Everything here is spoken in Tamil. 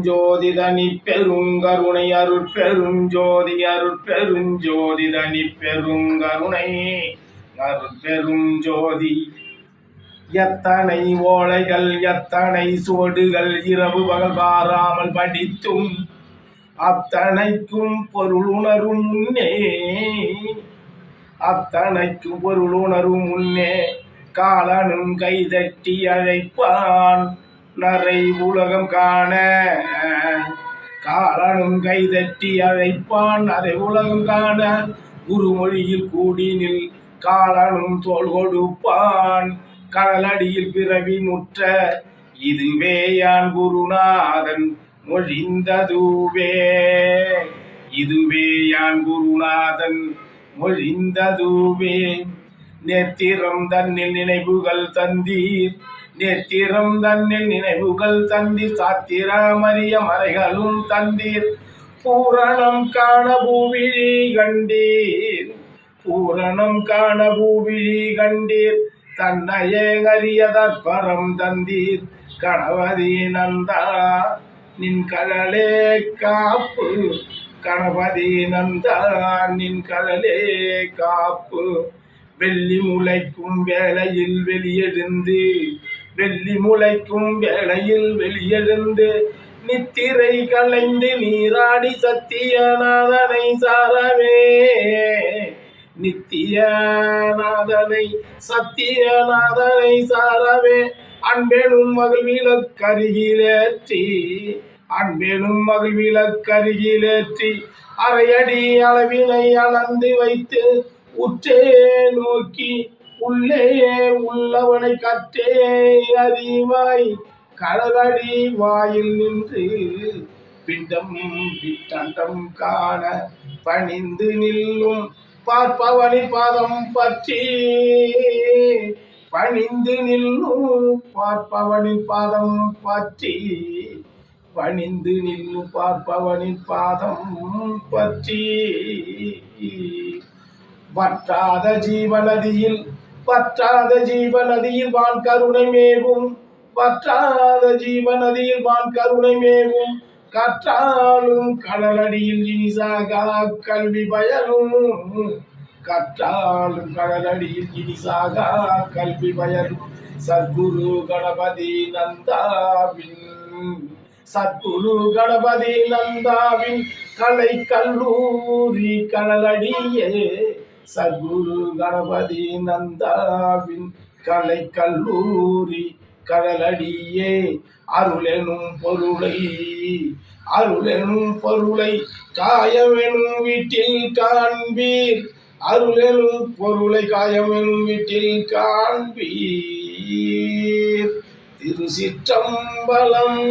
பெருஞ்சோதி தனி பெருங்கருணை அருட்பெருஞ்சோதி அருட்பெருஞ்சோதி தனி பெருங்கருணை அருட்பெருஞ்சோதி. எத்தனை ஓலைகள் எத்தனை சுவடுகள் இரவு பகல் பாராமல் படித்தும் அத்தனைக்கும் பொருளுணரும் முன்னே அத்தனைக்கும் பொருளுணரும் முன்னே காலனும் கைதட்டி அழைப்பான் நரை உலகம் காண. காலனும் கைதட்டி அழைப்பான் நரை உலகம் காண. குருமொழியில் கூடினில் காலனும் தோள் கொடுப்பான் கடலடியில் பிறவி முற்ற. இதுவே யான் குருநாதன் மொழிந்ததுவே. இதுவே யான் குருநாதன் மொழிந்ததுவே. நேத்திரம் தன்னில் நினைவுகள் தந்தீர். நேத்திரம் தன்னில் நினைவுகள் தந்தீர். சாத்திரமறிய மறைகளும் தந்தீர். பூரணம் காண பூவிழி கண்டீர். பூரணம் காண பூவிழி கண்டீர். தன்னையே அறிய தற்பரம் தந்தீர். கணபதி நந்தா நின் கழலே காப்பு. கணபதி நந்தா நின் கழலே காப்பு. வெள்ளி முளைக்கும் வேளையில் வெளியெழுந்து. வெள்ளி முளைக்கும் வேளையில் வெளியெழுந்து. நித்திரை கலைந்து நீராடி சத்தியநாதனை சாரவே. நித்தியநாதனை சத்தியநாதனை சாரவே. அன்பெனும் மகிழ்விலக்கருகிலேற்றி. அன்பெனும் மகிழ்விலக்கருகிலேற்றி. அரையடி அளவினை அளந்து வைத்து உற்றே நோக்கி உள்ளே உள்ளவனை கற்றே அறிவாய். கடலடி வாயில் நின்று பிண்டம் பிட்டண்டம் காண பணிந்து நில்லும் பார்ப்பவனின் பாதம் பற்றி. பணிந்து நில்லும் பார்ப்பவனின் பாதம் பற்றி. பணிந்து நில்லும் பார்ப்பவனின் பாதம் பற்றி. வற்றாத ஜீவநதியில் வற்றாத ஜீவநதியில் வான் கருணை மேவும். வற்றாத ஜீவநதியில் வான் கருணை மேவும். கற்றாலும் கடலடியில் இனிசாகா கல்வி பயனும். கற்றாலும் கடலடியில் இனிசாகா கல்வி பயனும். சத்குரு கணபதி நந்தாவின். சத்குரு கணபதி நந்தாவின் கலை கல்லூரி கடலடியே. சத்குரு கணபதி நந்தாவின் கலை கல்லூரி கடலடியே. அருளெனும் பொருளை அருளெனும் பொருளை காயமெனும் வீட்டில் காண்பீர். அருளெனும் பொருளை காயமெனும் வீட்டில் காண்பீர். திருச்சிற்றம்பலம்.